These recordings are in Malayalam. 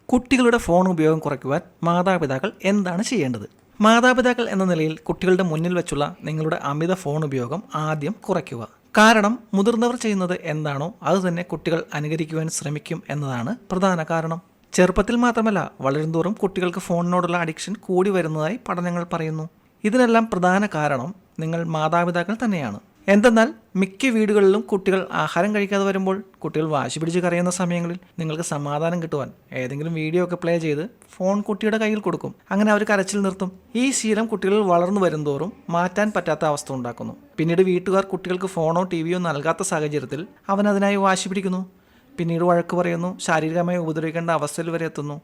കുട്ടികളുടെ ഫോൺ ഉപയോഗം കുറയ്ക്കുവാൻ മാതാപിതാക്കൾ എന്താണ് ചെയ്യേണ്ടത്? മാതാപിതാക്കൾ എന്ന നിലയിൽ കുട്ടികളുടെ മുന്നിൽ വെച്ചുള്ള നിങ്ങളുടെ അമിത ഫോൺ ഉപയോഗം ആദ്യം കുറയ്ക്കുക. കാരണം മുതിർന്നവർ ചെയ്യുന്നത് എന്താണോ അത് തന്നെ കുട്ടികൾ അനുകരിക്കുവാൻ ശ്രമിക്കും എന്നതാണ് പ്രധാന കാരണം. ചെറുപ്പത്തിൽ മാത്രമല്ല, വളരുംതോറും കുട്ടികൾക്ക് ഫോണിനോടുള്ള അഡിക്ഷൻ കൂടി വരുന്നതായി പഠനങ്ങൾ പറയുന്നു. ഇതിനെല്ലാം പ്രധാന കാരണം നിങ്ങൾ മാതാപിതാക്കൾ തന്നെയാണ്. എന്തെന്നാൽ മിക്ക വീടുകളിലും കുട്ടികൾ ആഹാരം കഴിക്കാതെ വരുമ്പോൾ, കുട്ടികൾ വാശി പിടിച്ച് കരയുന്ന സമയങ്ങളിൽ നിങ്ങൾക്ക് സമാധാനം കിട്ടുവാൻ ഏതെങ്കിലും വീഡിയോ ഒക്കെ പ്ലേ ചെയ്ത് ഫോൺ കുട്ടിയുടെ കയ്യിൽ കൊടുക്കും. അങ്ങനെ അവർ കരച്ചിൽ നിർത്തും. ഈ ശീലം കുട്ടികൾ വളർന്നു വരുംതോറും മാറ്റാൻ പറ്റാത്ത അവസ്ഥ ഉണ്ടാക്കുന്നു. പിന്നീട് വീട്ടുകാർ കുട്ടികൾക്ക് ഫോണോ ടിവിയോ നൽകാത്ത സാഹചര്യത്തിൽ അവൻ അതിനായി വാശി പിടിക്കുന്നു. പിന്നീട് വഴക്ക് പറയുന്നു, ശാരീരികമായി ഉപദ്രവിക്കേണ്ട അവസ്ഥയിൽ വരെ എത്തുന്നു.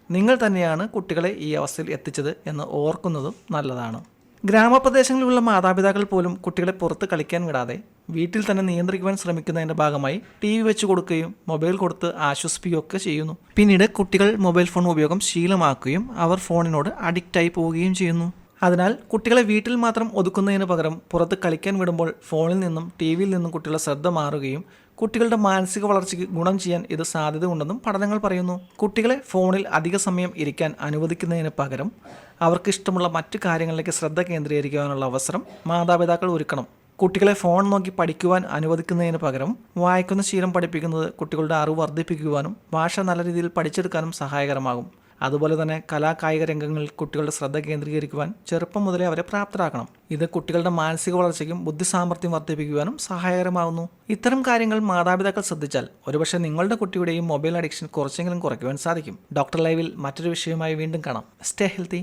നിങ്ങൾ തന്നെയാണ് കുട്ടികളെ ഈ അവസ്ഥയിൽ എത്തിച്ചത് എന്ന് ഓർക്കുന്നതും നല്ലതാണ്. ഗ്രാമപ്രദേശങ്ങളിലുള്ള മാതാപിതാക്കൾ പോലും കുട്ടികളെ പുറത്ത് കളിക്കാൻ വിടാതെ വീട്ടിൽ തന്നെ നിയന്ത്രിക്കുവാൻ ശ്രമിക്കുന്നതിൻ്റെ ഭാഗമായി ടി വി വെച്ച് കൊടുക്കുകയും മൊബൈൽ കൊടുത്ത് ആശ്വസിപ്പിക്കുകയൊക്കെ ചെയ്യുന്നു. പിന്നീട് കുട്ടികൾ മൊബൈൽ ഫോൺ ഉപയോഗം ശീലമാക്കുകയും അവർ ഫോണിനോട് അഡിക്റ്റായി പോവുകയും ചെയ്യുന്നു. അതിനാൽ കുട്ടികളെ വീട്ടിൽ മാത്രം ഒതുക്കുന്നതിന് പകരം പുറത്ത് കളിക്കാൻ വിടുമ്പോൾ ഫോണിൽ നിന്നും ടി വിയിൽ നിന്നും കുട്ടികളുടെ ശ്രദ്ധ മാറുകയും കുട്ടികളുടെ മാനസിക വളർച്ചയ്ക്ക് ഗുണം ചെയ്യാൻ ഇത് സാധ്യത ഉണ്ടെന്നും പഠനങ്ങൾ പറയുന്നു. കുട്ടികളെ ഫോണിൽ അധിക സമയം ഇരിക്കാൻ അനുവദിക്കുന്നതിന് പകരം അവർക്ക് ഇഷ്ടമുള്ള മറ്റു കാര്യങ്ങളിലേക്ക് ശ്രദ്ധ കേന്ദ്രീകരിക്കുവാനുള്ള അവസരം മാതാപിതാക്കൾ ഒരുക്കണം. കുട്ടികളെ ഫോൺ നോക്കി പഠിക്കുവാൻ അനുവദിക്കുന്നതിന് പകരം വായിക്കുന്ന ശീലം പഠിപ്പിക്കുന്നത് കുട്ടികളുടെ അറിവ് വർദ്ധിപ്പിക്കുവാനും ഭാഷ നല്ല രീതിയിൽ പഠിച്ചെടുക്കാനും സഹായകരമാകും. അതുപോലെ തന്നെ കലാകായിക രംഗങ്ങളിൽ കുട്ടികളുടെ ശ്രദ്ധ കേന്ദ്രീകരിക്കുവാൻ ചെറുപ്പം മുതലേ അവരെ പ്രാപ്തരാക്കണം. ഇത് കുട്ടികളുടെ മാനസിക വളർച്ചയ്ക്കും ബുദ്ധിസാമർഥ്യം വർദ്ധിപ്പിക്കുവാനും സഹായകരമാകുന്നു. ഇത്തരം കാര്യങ്ങൾ മാതാപിതാക്കൾ ശ്രദ്ധിച്ചാൽ ഒരുപക്ഷെ നിങ്ങളുടെ കുട്ടിയുടെയും മൊബൈൽ അഡിക്ഷൻ കുറച്ചെങ്കിലും കുറയ്ക്കുവാൻ സാധിക്കും. ഡോക്ടർ ലൈവിൽ മറ്റൊരു വിഷയവുമായി വീണ്ടും കാണാം. Stay healthy.